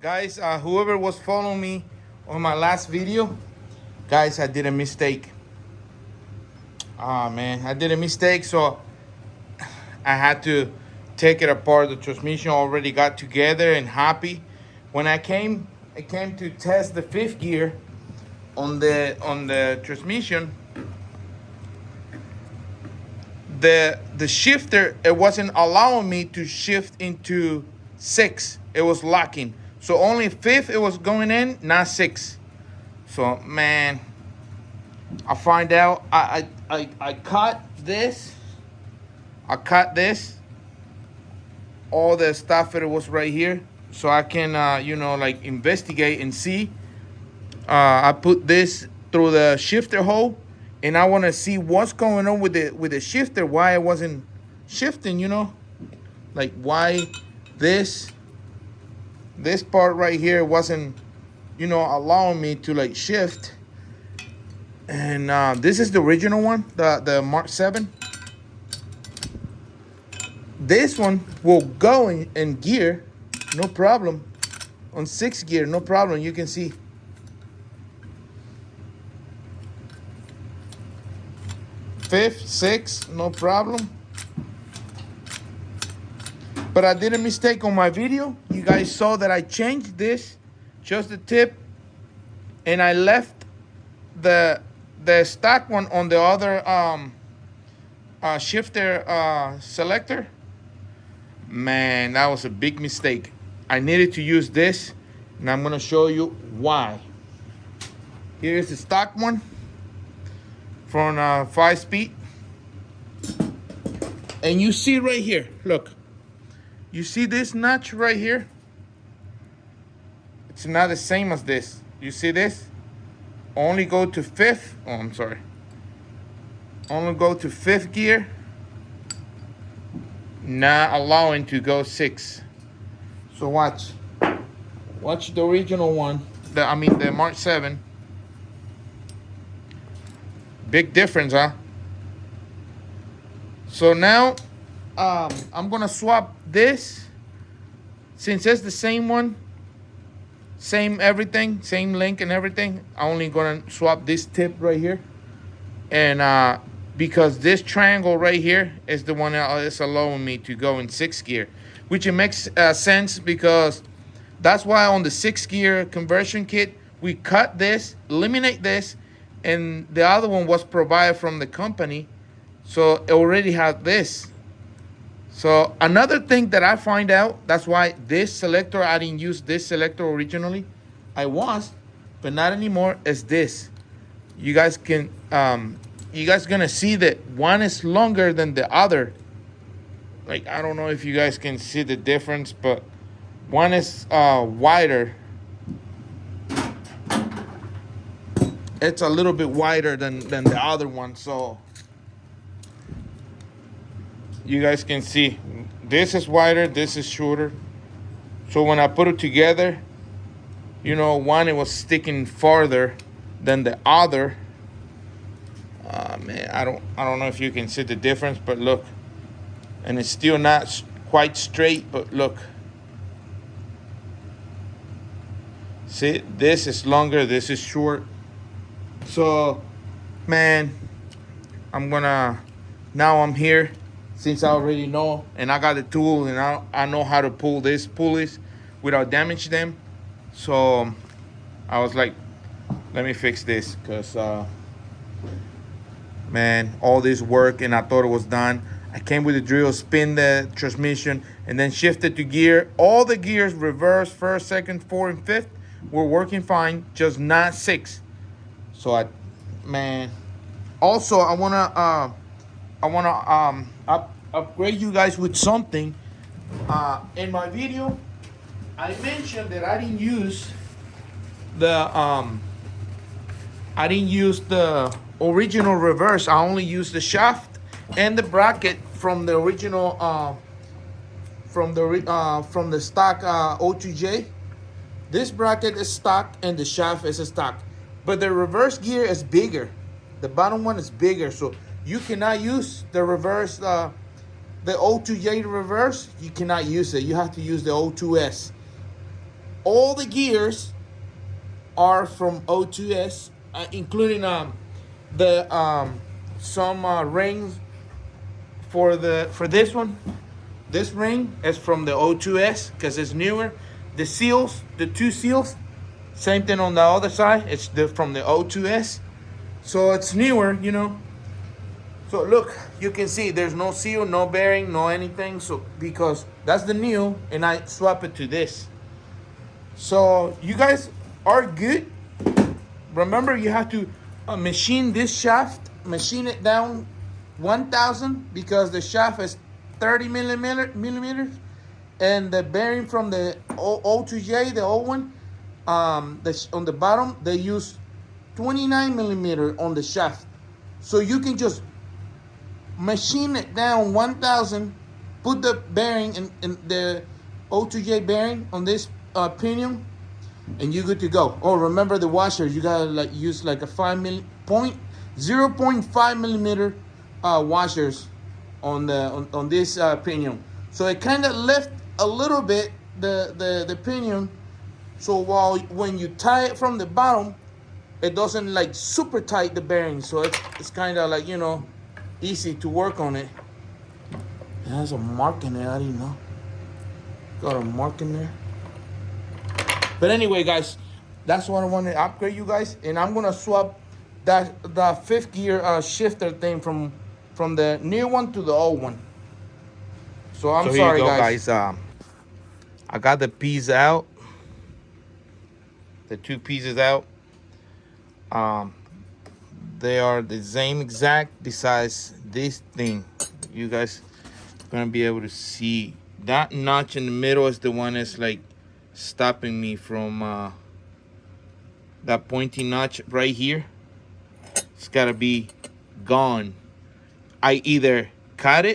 Guys, whoever was following me on my last video, guys, I did a mistake. Man, I did a mistake, so I had to take it apart. The transmission already got together and happy. When I came to test the fifth gear on the transmission. The shifter, it wasn't allowing me to shift into six. It was locking. So only fifth it was going in, not six. So man, I find out I cut this. I cut this. All the stuff that was right here, so I can like investigate and see. I put this through the shifter hole, and I want to see what's going on with the shifter. Why it wasn't shifting, like why this part right here wasn't allowing me to like shift. And this is the original one, the Mark 7. This one will go in gear, no problem. On 6th gear, no problem. You can see. Fifth, sixth, no problem. But I did a mistake on my video. You guys saw that I changed this, just the tip, and I left the stock one on the other shifter selector. Man, that was a big mistake. I needed to use this, and I'm gonna show you why. Here's the stock one from 5-speed. And you see right here, look. You see this notch right here? It's not the same as this. You see this? Only go to fifth. Oh, I'm sorry. Only go to 5th gear. Not allowing to go 6. So watch the original one, the Mark 7. Big difference, huh? So now I'm gonna swap this, since it's the same one, same everything, same link and everything. I'm only gonna swap this tip right here, and because this triangle right here is the one that is allowing me to go in 6th gear, which it makes sense, because that's why on the 6th gear conversion kit we cut this, eliminate this, and the other one was provided from the company, so it already had this. So another thing that I find out, that's why this selector, I didn't use this selector originally. I was, but not anymore, is this. You guys can you guys gonna see that one is longer than the other. Like, I don't know if you guys can see the difference, but one is wider. It's a little bit wider than the other one, so you guys can see this is wider, this is shorter. So when I put it together, one, it was sticking farther than the other. Man, I don't know if you can see the difference, but look. And it's still not quite straight, but look. See, this is longer, this is short. So, man, now I'm here, since I already know, and I got the tool, and I know how to pull these pulleys without damage them. So I was like, let me fix this, because man, all this work, and I thought it was done. I came with the drill, spin the transmission, and then shifted to gear. All the gears, reverse, first, second, fourth, and fifth, were working fine, just not 6. So also I wanna upgrade you guys with something. In my video, I mentioned that I didn't use the original reverse. I only used the shaft and the bracket from the original from the stock O2J. This bracket is stock and the shaft is a stock, but the reverse gear is bigger. The bottom one is bigger, so you cannot use the reverse, the O2J reverse. You cannot use it. You have to use the O2S. all the gears are from O2S, including the some rings for this one. This ring is from the O2S because it's newer. The seals, the two seals, same thing on the other side. It's from the O2S, so it's newer, you know. So look, you can see there's no seal, no bearing, no anything. So because that's the new, and I swap it to this. So you guys are good. Remember, you have to machine this shaft, machine it down 1,000 because the shaft is 30 millimeters, and the bearing from the O2J, the old one, on the bottom they use 29 millimeter on the shaft. So you can just machine it down 1,000, put the bearing in the O2J bearing on this pinion, and you're good to go. Oh, remember the washer, you gotta like use like a 0.5 millimeter washers on this pinion. So it kind of lift a little bit the pinion. So when you tie it from the bottom, it doesn't like super tight the bearing. So it's kind of like, you know, easy to work on it. It has a mark in there. I didn't know. Got a mark in there. But anyway, guys, that's what I want to upgrade you guys. And I'm gonna swap the fifth gear shifter thing from the new one to the old one. So I'm sorry, guys. I got the piece out. The two pieces out. They are the same exact besides this thing. You guys are gonna be able to see that notch in the middle is the one that's like stopping me from that pointy notch right here. It's gotta be gone. I can either cut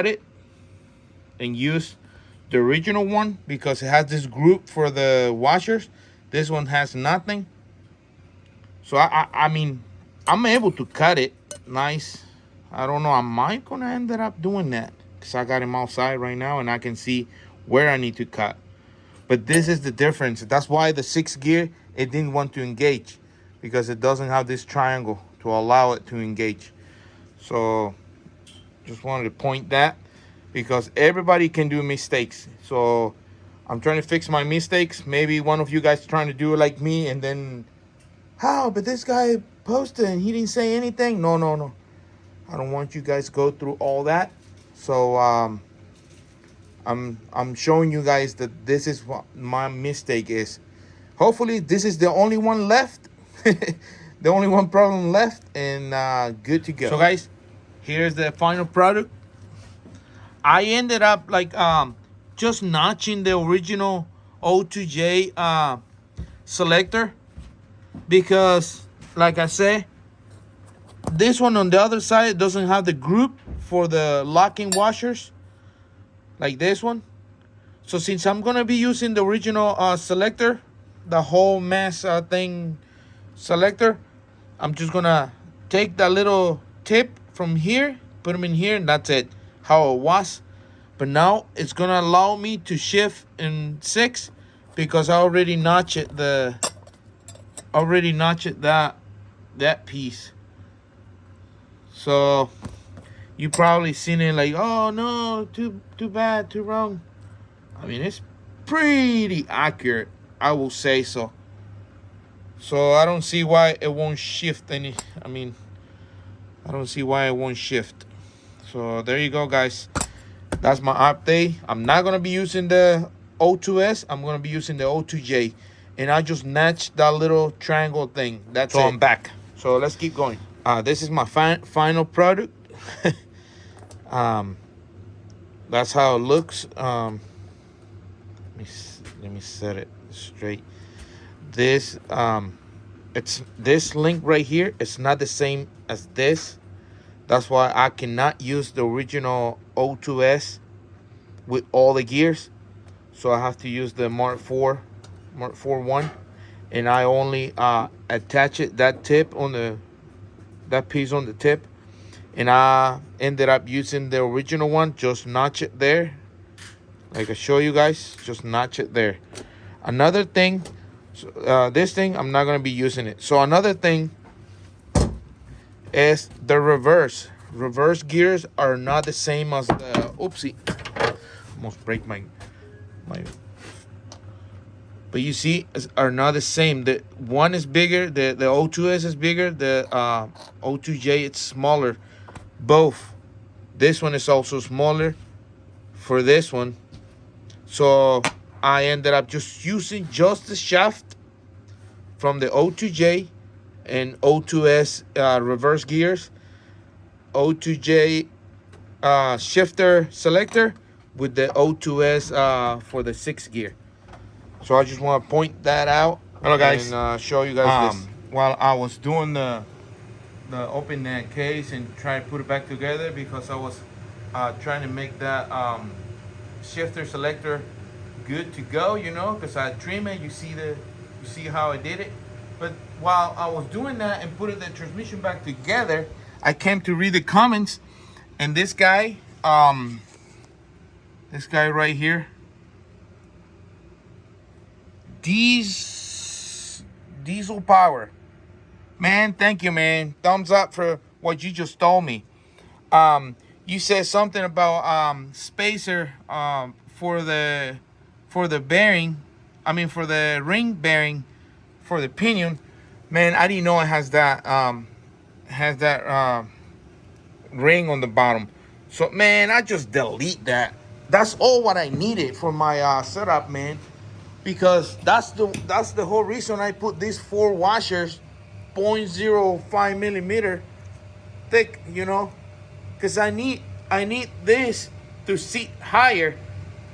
it and use the original one because it has this group for the washers. This one has nothing. So I mean, I'm able to cut it nice. I don't know, I might gonna end up doing that because I got him outside right now and I can see where I need to cut. But this is the difference. That's why the 6th gear, it didn't want to engage, because it doesn't have this triangle to allow it to engage. So just wanted to point that, because everybody can do mistakes. So I'm trying to fix my mistakes. Maybe one of you guys trying to do it like me, and then, how? But this guy posted and he didn't say anything. No. I don't want you guys to go through all that. So I'm showing you guys that this is what my mistake is. Hopefully this is the only one left. The only one problem left, and good to go. So guys, here's the final product. I ended up like just notching the original O2J selector, because like I said, this one on the other side doesn't have the group for the locking washers like this one. So since I'm gonna be using the original selector, the whole mass thing selector, I'm just gonna take that little tip from here, put them in here, and that's it, how it was. But now it's gonna allow me to shift in 6, because I already notched it that piece. So you probably seen it like, oh no, too bad, too wrong. I mean, it's pretty accurate, I will say so. So I don't see why it won't shift any. I don't see why it won't shift. So there you go, guys. That's my update. I'm not gonna be using the O2S. I'm gonna be using the O2J, and I just notched that little triangle thing. That's it. So I'm back. So let's keep going. This is my final product. That's how it looks. Let me set it straight. This it's this link right here. It's not the same as this. That's why I cannot use the original O2S with all the gears. So I have to use the Mark IV one, and I only attach it, that tip on that piece on the tip, and I ended up using the original one. Just notch it there, Like I show you guys, just notch it there. Another thing, this thing, I'm not going to be using it. So another thing is the reverse. Reverse gears are not the same as the, oopsie. Almost break my. But you see, are not the same. The one is bigger, the O2S is bigger, the O2J it's smaller. Both. This one is also smaller for this one. So I ended up just using just the shaft from the O2J and O2S reverse gears. O2J shifter selector with the O2S for the 6th gear. So I just want to point that out. Hello guys. And show you guys this. While I was doing the open that case and try to put it back together, because I was trying to make that shifter selector good to go, you know, because I trim it. You see how I did it. But while I was doing that and putting the transmission back together, I came to read the comments, and this guy right here, Diesel Power, man, thank you, man. Thumbs up for what you just told me. You said something about spacer for the bearing, I mean for the ring bearing for the pinion. Man, I didn't know it has that ring on the bottom. So man, I just delete that. That's all what I needed for my setup, man. Because that's the whole reason I put these 4 washers 0.05 millimeter thick, you know, because I need this to sit higher,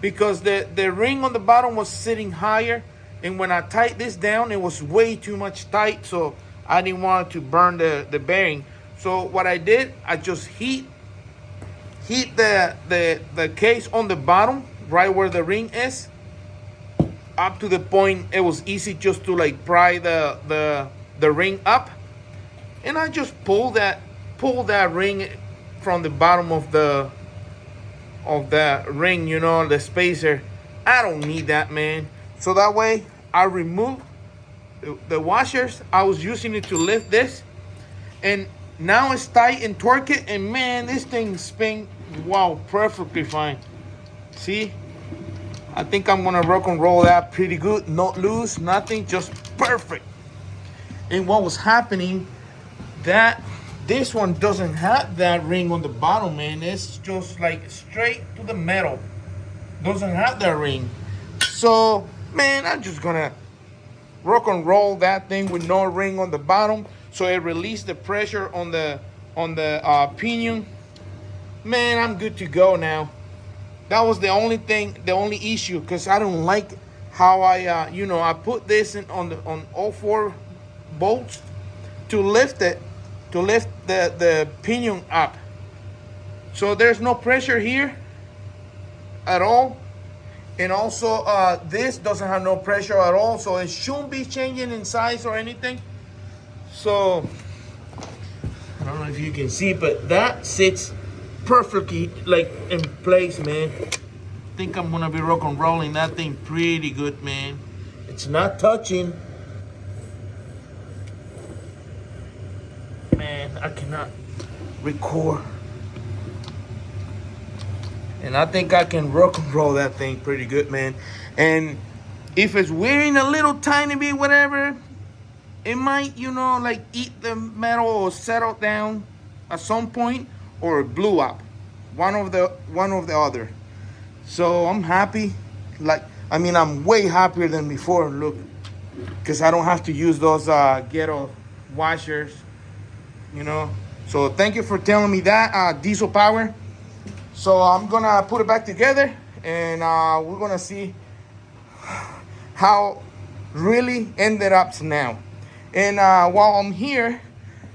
because the ring on the bottom was sitting higher, and when I tightened this down, it was way too much tight, so I didn't want to burn the bearing. So what I did, I just heat the case on the bottom, right where the ring is, up to the point it was easy just to like pry the ring up, and I just pull that ring from the bottom of the ring, you know, the spacer. I don't need that, man. So that way I remove the washers. I was using it to lift this, and now it's tight and torque it, and man, this thing spins, wow, perfectly fine. See, I think I'm gonna rock and roll that pretty good. Not loose, nothing, just perfect. And what was happening, that this one doesn't have that ring on the bottom, man. It's just like straight to the metal. Doesn't have that ring. So, man, I'm just gonna rock and roll that thing with no ring on the bottom, so it released the pressure on the pinion. Man, I'm good to go now. That was the only thing, the only issue, because I don't like how I, you know, I put this on all 4 bolts to lift it, to lift the pinion up. So there's no pressure here at all. And also this doesn't have no pressure at all, so it shouldn't be changing in size or anything. So I don't know if you can see, but that sits perfectly like in place, man. I think I'm gonna be rock and rolling that thing pretty good, man. It's not touching. Man, I cannot record. And I think I can rock and roll that thing pretty good, man. And if it's wearing a little tiny bit, whatever, it might, you know, like eat the metal or settle down at some point, or it blew up. One of the other. So I'm happy. Like, I mean, I'm way happier than before, look. Because I don't have to use those ghetto washers, you know. So thank you for telling me that, Diesel Power. So I'm gonna put it back together, and we're gonna see how really ended up now. And while I'm here,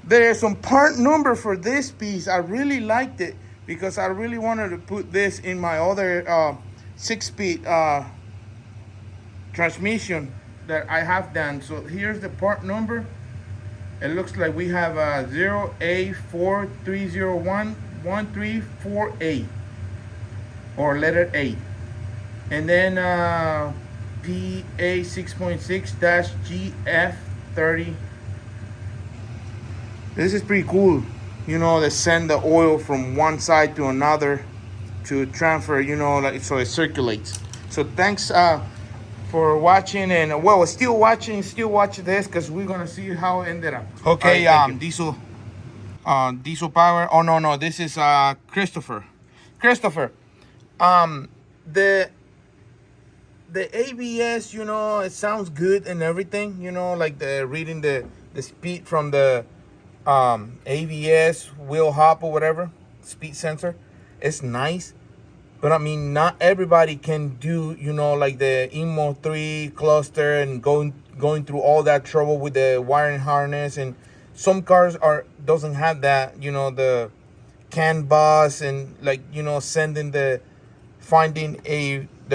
there's some part number for this piece. I really liked it because I really wanted to put this in my other 6-speed transmission that I have done. So here's the part number. It looks like we have 0A43011348, or letter A. And then PA 6.6-GF30. This is pretty cool. You know, they send the oil from one side to another to transfer, you know, like so it circulates. So thanks for watching, and well, still watch this because we're gonna see how it ended up. Okay, right, diesel power. Oh no, this is Christopher. The ABS, you know, it sounds good and everything, you know, like the reading the speed from the ABS wheel hop or whatever speed sensor. It's nice, but I mean, not everybody can do, you know, like the IMO 3 cluster and going through all that trouble with the wiring harness. And some cars doesn't have that, you know, the CAN bus and, like, you know, finding the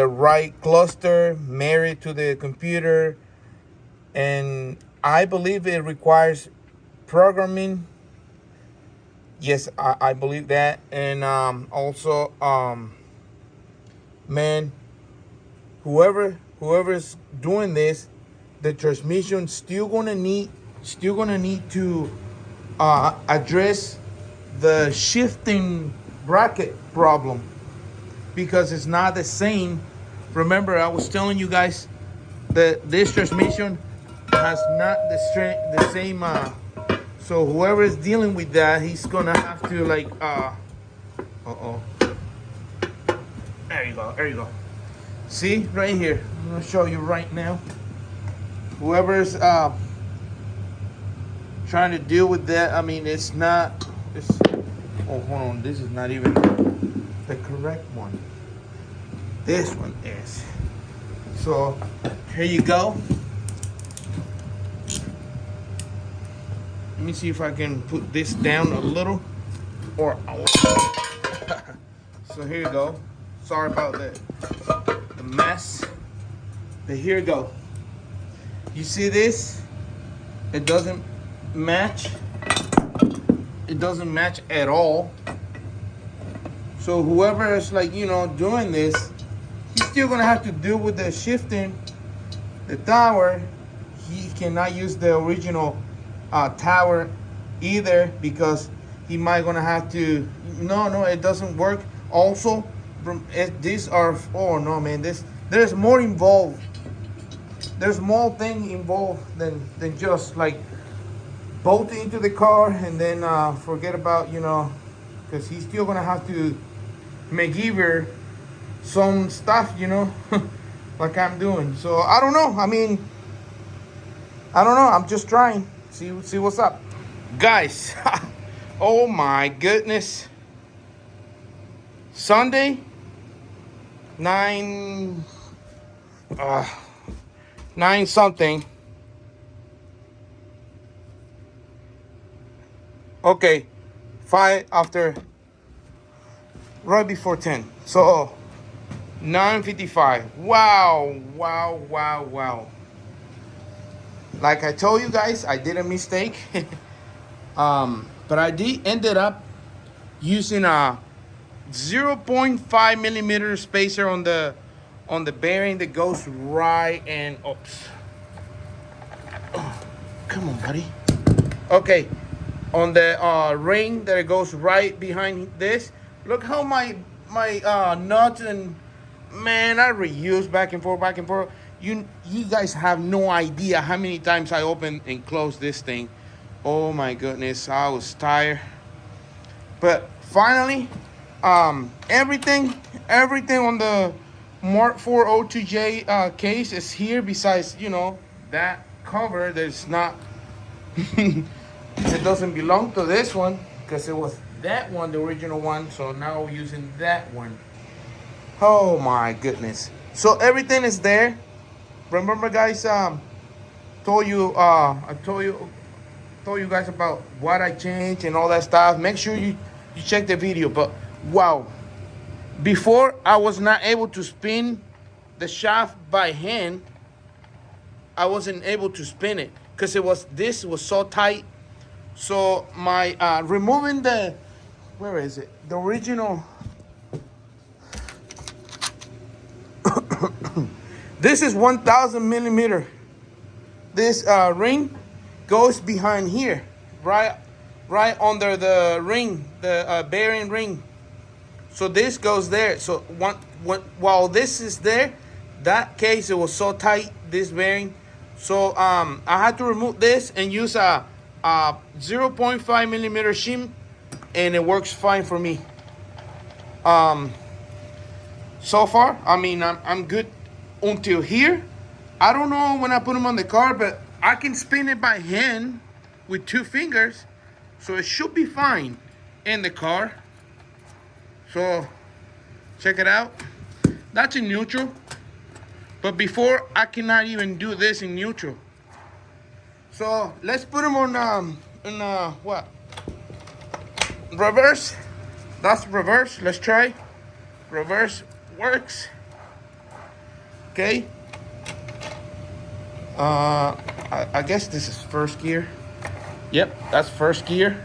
right cluster married to the computer. And I believe it requires programming. Yes, I believe that. And also man, whoever's doing this, the transmission still gonna need to address the shifting bracket problem, because it's not the same. Remember, I was telling you guys that this transmission has not the same so whoever is dealing with that, he's gonna have to, like, there you go. See, right here, I'm gonna show you right now. Whoever's trying to deal with that, I mean, oh, hold on, this is not even the correct one. This one is. So here you go. Let me see if I can put this down a little, or so here you go. Sorry about the mess, but here you go. You see this? It doesn't match. It doesn't match at all. So whoever is, like, you know, doing this, he's still gonna have to deal with the shifting, the tower. He cannot use the original tower either, because he might gonna have to. No, it doesn't work. Also, these are, oh no, man, there's more involved. There's more thing involved than just like bolting into the car and then forget about, you know, because he's still gonna have to MacGyver some stuff, you know, like I'm doing. So I don't know. I mean, I don't know. I'm just trying. See what's up, guys. Oh my goodness. Sunday, 9 something. Okay, 5 after, right before 10. So 9:55. Wow. Like I told you guys, I did a mistake. But I ended up using a 0.5 millimeter spacer on the bearing that goes right, and oops. Oh, come on, buddy. Okay, on the ring that it goes right behind this. Look how my nuts, and man, I reuse back and forth. You guys have no idea how many times I open and close this thing. Oh my goodness, I was tired. But finally, everything on the Mark 402J case is here, besides, you know, that cover that's not it doesn't belong to this one, because it was that one, the original one. So now we're using that one. Oh my goodness. So everything is there. Remember, guys, I told you guys about what I changed and all that stuff. Make sure you check the video. But wow, before I was not able to spin the shaft by hand. I wasn't able to spin it because this was so tight. So my removing the, where is it, the original This is 1,000 millimeter. This ring goes behind here, right under the ring, the bearing ring. So this goes there. So while this is there, that case, it was so tight, this bearing. So I had to remove this and use a 0.5 millimeter shim, and it works fine for me. So far, I mean, I'm good until here. I don't know when I put them on the car, but I can spin it by hand with 2 fingers, so it should be fine in the car. So check it out. That's in neutral, but before I cannot even do this in neutral. So let's put them on what? Reverse. That's reverse. Let's try. Reverse works. Okay. I guess this is first gear. Yep, that's first gear.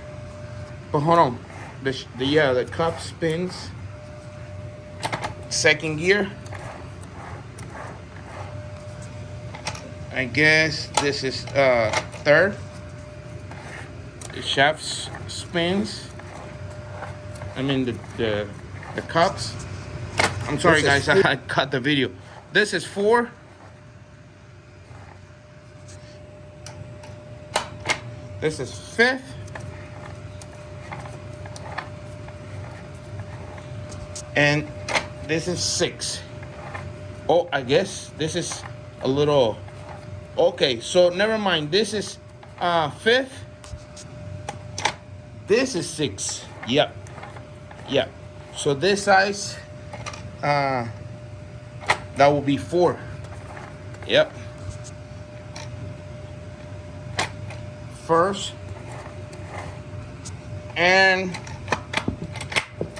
But hold on. The cup spins. Second gear. I guess this is third. The shaft spins. I mean the cups. I'm sorry guys, I cut the video. This is 4. This is 5th. And this is 6. Oh, I guess this is a little... Okay, so never mind. This is 5th. This is 6. Yep. Yep. So this size, that will be 4. Yep. First and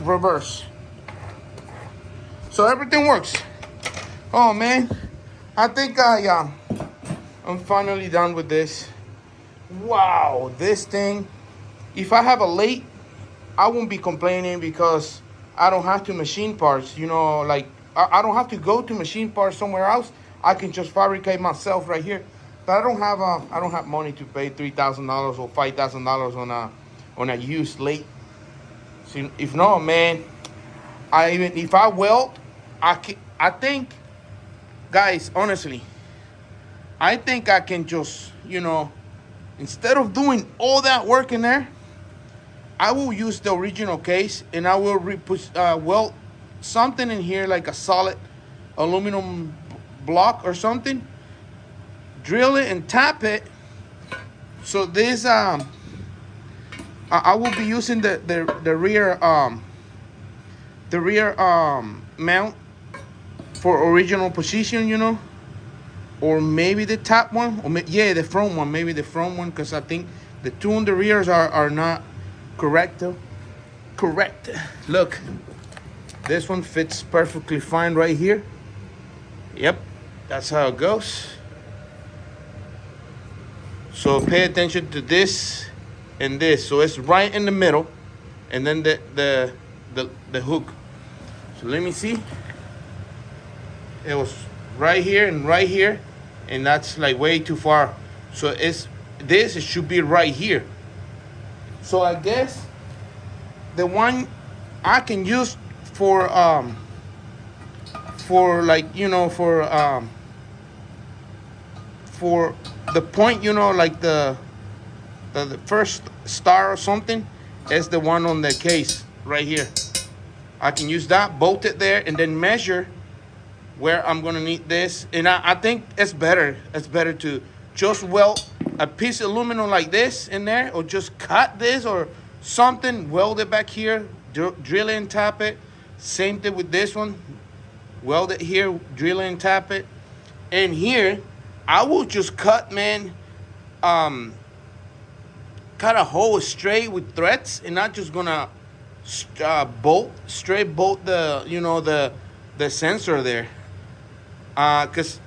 reverse. So everything works. Oh man, I think I'm finally done with this. Wow, this thing. If I have a late, I won't be complaining because I don't have to machine parts. You know, like I don't have to go to machine parts somewhere else. I can just fabricate myself right here. But I don't have money to pay $3,000 or $5,000 on a used late. So if not, man, if I weld, I think, guys, honestly, I think I can just, you know, instead of doing all that work in there, I will use the original case and I will weld something in here like a solid aluminum block or something. Drill it and tap it. So this I will be using the rear mount for original position, you know, or maybe the top one, or the front one, maybe the front one, because I think the 2 on the rears are not correct. Look, this one fits perfectly fine right here. Yep, that's how it goes. So pay attention to this and this. So it's right in the middle, and then the hook. So let me see. It was right here, and that's like way too far. So it should be right here. So I guess the one I can use for like, you know, for the point, you know, like the first star or something, is the one on the case right here. I can use that, bolt it there, and then measure where I'm gonna need this. And I think it's better to just weld a piece of aluminum like this in there, or just cut this or something, weld it back here, drill it and tap it. Same thing with this one, weld it here, drill it and tap it. And here I will just cut, man, cut a hole straight with threads, and not just gonna straight bolt the, you know, the sensor there, cause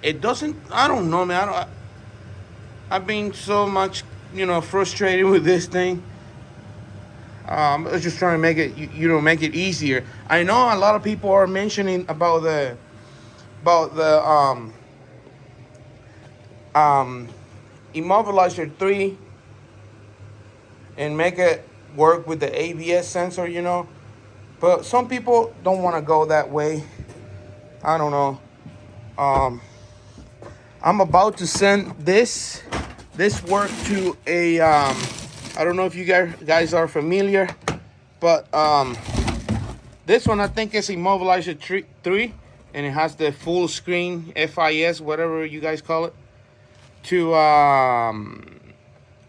it doesn't. I don't know, man. I've been so much, you know, frustrated with this thing. I was just trying to make it, you know, make it easier. I know a lot of people are mentioning about about the immobilizer 3 and make it work with the ABS sensor, you know. But some people don't want to go that way. I don't know. I'm about to send this work to a I don't know if you guys are familiar, but this one I think is immobilizer 3, and it has the full screen FIS, whatever you guys call it, to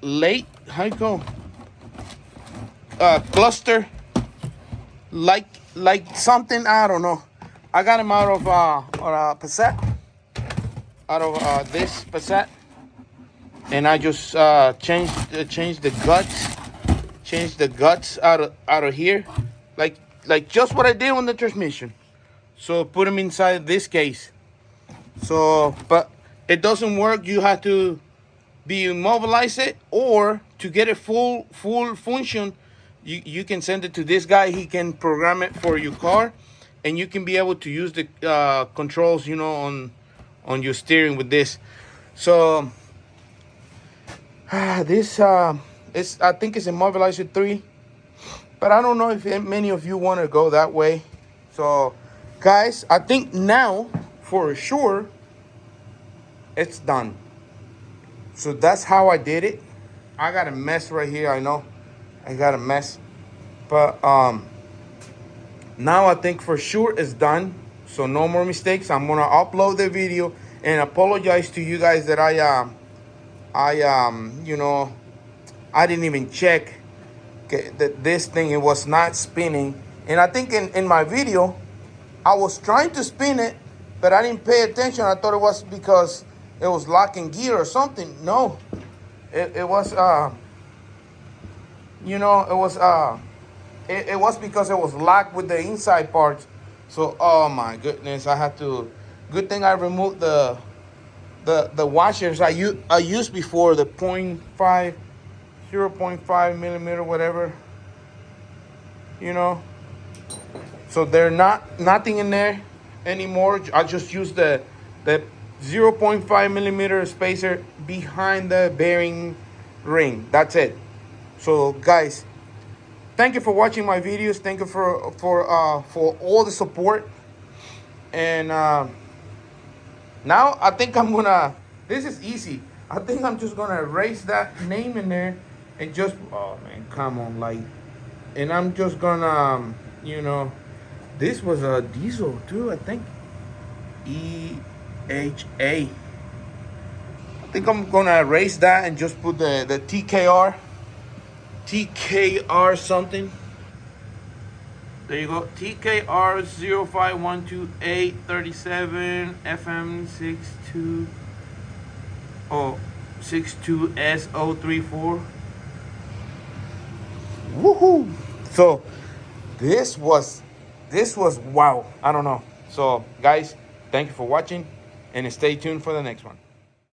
late, how you go, cluster, like something, I don't know. I got him out of Passat, out of this Passat, and I just changed the guts out of here, like just what I did on the transmission. So put them inside this case. So, but it doesn't work. You have to be immobilize it, or to get it full function, you can send it to this guy. He can program it for your car, and you can be able to use the controls, you know, on your steering with this. So this is, I think it's immobilizer 3, but I don't know if many of you want to go that way. So guys, I think now for sure it's done. So that's how I did it. I got a mess right here, I know. I got a mess. But now I think for sure it's done. So no more mistakes. I'm gonna upload the video and apologize to you guys that I you know, I didn't even check that this thing, it was not spinning. And I think in my video I was trying to spin it, but I didn't pay attention. I thought it was because it was locking gear or something. No, it was you know, it was because it was locked with the inside parts. So oh my goodness, I had to, good thing I removed the washers I used before, the 0.5 millimeter, whatever, you know. So they're nothing in there anymore. I just use the 0.5 millimeter spacer behind the bearing ring. That's it. So guys, thank you for watching my videos. Thank you for all the support. And now I think I'm gonna, this is easy. I think I'm just gonna erase that name in there and just, oh man, come on, like, and I'm just gonna, you know, this was a diesel too, I think. EHA. I think I'm gonna erase that and just put the TKR something. There you go. TKR 0512837 FM 62S034. Woohoo! So this was wow. I don't know. So guys, thank you for watching, and stay tuned for the next one.